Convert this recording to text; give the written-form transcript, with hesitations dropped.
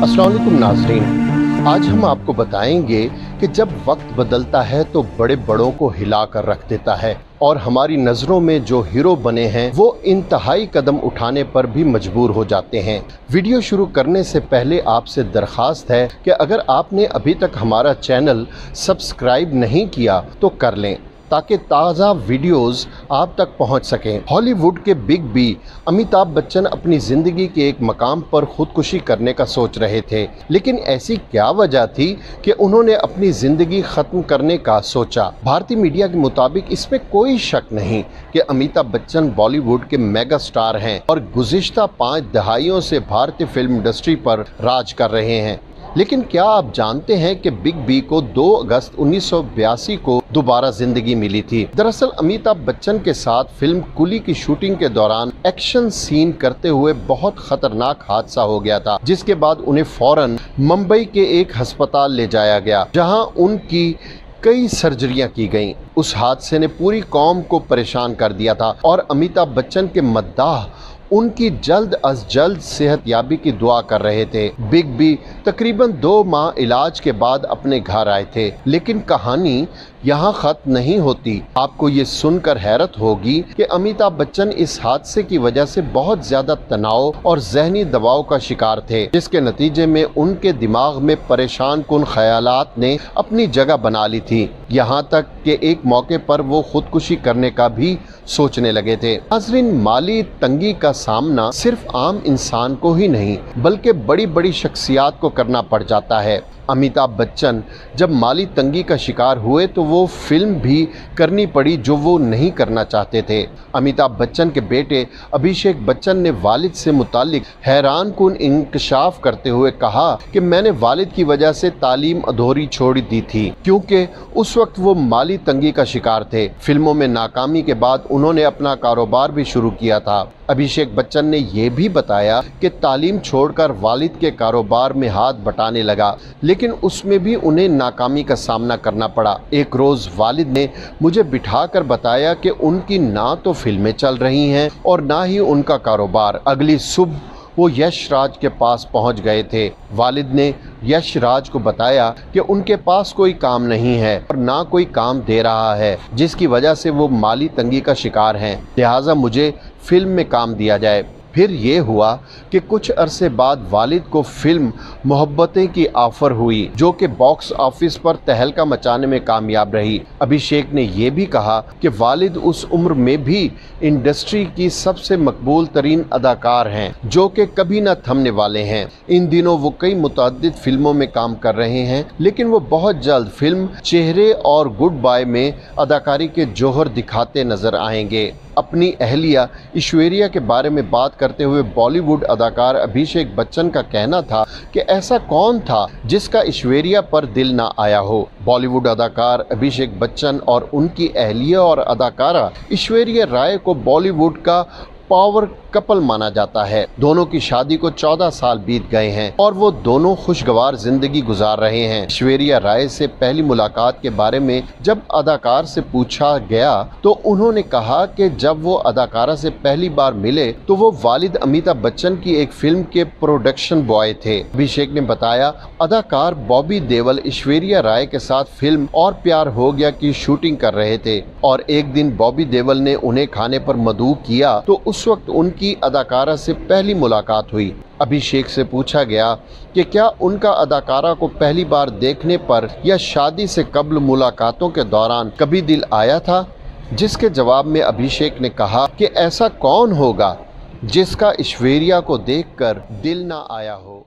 अस्सलाम वालेकुम नाज़रीन, आज हम आपको बताएंगे कि जब वक्त बदलता है तो बड़े बड़ों को हिला कर रख देता है और हमारी नज़रों में जो हीरो बने हैं वो इंतहाई कदम उठाने पर भी मजबूर हो जाते हैं। वीडियो शुरू करने से पहले आपसे दरख्वास्त है कि अगर आपने अभी तक हमारा चैनल सब्सक्राइब नहीं किया तो कर लें ताकि ताज़ा वीडियोस आप तक पहुंच सकें। हॉलीवुड के बिग बी अमिताभ बच्चन अपनी ज़िंदगी के एक मकाम पर खुदकुशी करने का सोच रहे थे, लेकिन ऐसी क्या वजह थी कि उन्होंने अपनी ज़िंदगी ख़त्म करने का सोचा। भारतीय मीडिया के मुताबिक इसमें कोई शक नहीं कि अमिताभ बच्चन बॉलीवुड के मेगा स्टार हैं और गुज़िश्ता 5 दहाइयों से भारतीय फिल्म इंडस्ट्री पर राज कर रहे हैं। लेकिन क्या आप जानते हैं कि बिग बी को 2 अगस्त 1982 को दोबारा जिंदगी मिली थी। दरअसल अमिताभ बच्चन के साथ फिल्म कुली की शूटिंग के दौरान एक्शन सीन करते हुए बहुत खतरनाक हादसा हो गया था, जिसके बाद उन्हें फौरन मुंबई के एक अस्पताल ले जाया गया जहां उनकी कई सर्जरियां की गईं। उस हादसे ने पूरी कौम को परेशान कर दिया था और अमिताभ बच्चन के मद्दाह उनकी जल्द अज जल्द सेहतयाबी की दुआ कर रहे थे। बिग बी तकरीबन 2 माह इलाज के बाद अपने घर आए थे, लेकिन कहानी यहाँ ख़त्म नहीं होती। आपको ये सुनकर हैरत होगी कि अमिताभ बच्चन इस हादसे की वजह से बहुत ज़्यादा तनाव और जहनी दबाव का शिकार थे, जिसके नतीजे में उनके दिमाग में परेशान कुन ख्यालात ने अपनी जगह बना ली थी। यहाँ तक कि एक मौके पर वो खुदकुशी करने का भी सोचने लगे थे। नाज़रीन, माली तंगी का सामना सिर्फ आम इंसान को ही नहीं बल्कि बड़ी बड़ी शख्सियात को करना पड़ जाता है। अमिताभ बच्चन जब माली तंगी का शिकार हुए तो वो फिल्म भी करनी पड़ी जो वो नहीं करना चाहते थे। अमिताभ बच्चन के बेटे अभिषेक बच्चन ने वालिद से मुतालिक हैरान कुन इंकशाफ करते हुए कहा कि मैंने वालिद की वजह से तालीम अधूरी छोड़ दी थी क्योंकि उस वक्त वो माली तंगी का शिकार थे। फिल्मों में नाकामी के बाद उन्होंने अपना कारोबार भी शुरू किया था। अभिषेक बच्चन ने यह भी बताया कि तालीम छोड़कर वालिद के कारोबार में हाथ बटाने लगा, लेकिन उसमें भी उन्हें नाकामी का सामना करना पड़ा। एक रोज़ वालिद ने मुझे बिठाकर बताया कि उनकी ना तो फिल्में चल रही हैं और ना ही उनका कारोबार। अगली सुबह वो यश राज के पास पहुंच गए थे। वालिद ने यश राज को बताया कि उनके पास कोई काम नहीं है और ना कोई काम दे रहा है, जिसकी वजह से वो माली तंगी का शिकार हैं, लिहाजा मुझे फिल्म में काम दिया जाए। फिर ये हुआ कि कुछ अरसे बाद वालिद को फिल्म मोहब्बतें की ऑफ़र हुई जो कि बॉक्स ऑफिस पर तहलका मचाने में कामयाब रही। अभिषेक ने यह भी कहा कि वालिद उस उम्र में भी इंडस्ट्री की सबसे मकबूल तरीन अदाकार हैं जो कि कभी न थमने वाले हैं। इन दिनों वो कई मुतअद्दिद फिल्मों में काम कर रहे हैं, लेकिन वो बहुत जल्द फिल्म चेहरे और गुड बाय में अदाकारी के जौहर दिखाते नजर आएंगे। अपनी अहलिया ऐश्वर्या के बारे में बात करते हुए बॉलीवुड अदाकार अभिषेक बच्चन का कहना था कि ऐसा कौन था जिसका ऐश्वर्या पर दिल ना आया हो। बॉलीवुड अदाकार अभिषेक बच्चन और उनकी अहलिया और अदाकारा ऐश्वर्या राय को बॉलीवुड का पावर कपल माना जाता है। दोनों की शादी को 14 साल बीत गए हैं और वो दोनों खुशगवार जिंदगी गुजार रहे हैं। ऐश्वर्या राय से पहली मुलाकात के बारे में जब अदाकार से पूछा गया तो उन्होंने कहा कि जब वो अदाकारा से पहली बार मिले तो वो वालिद अमिताभ बच्चन की एक फिल्म के प्रोडक्शन बॉय थे। अभिषेक ने बताया, अदाकार बॉबी देओल ऐश्वर्या राय के साथ फिल्म और प्यार हो गया की शूटिंग कर रहे थे और एक दिन बॉबी देओल ने उन्हें खाने पर मदऊ किया तो उस वक्त उनकी अदाकारा से पहली मुलाकात हुई। अभिषेक से पूछा गया कि क्या उनका अदाकारा को पहली बार देखने पर या शादी से कब्ल मुलाकातों के दौरान कभी दिल आया था, जिसके जवाब में अभिषेक ने कहा कि ऐसा कौन होगा जिसका ऐश्वर्या को देखकर दिल ना आया हो।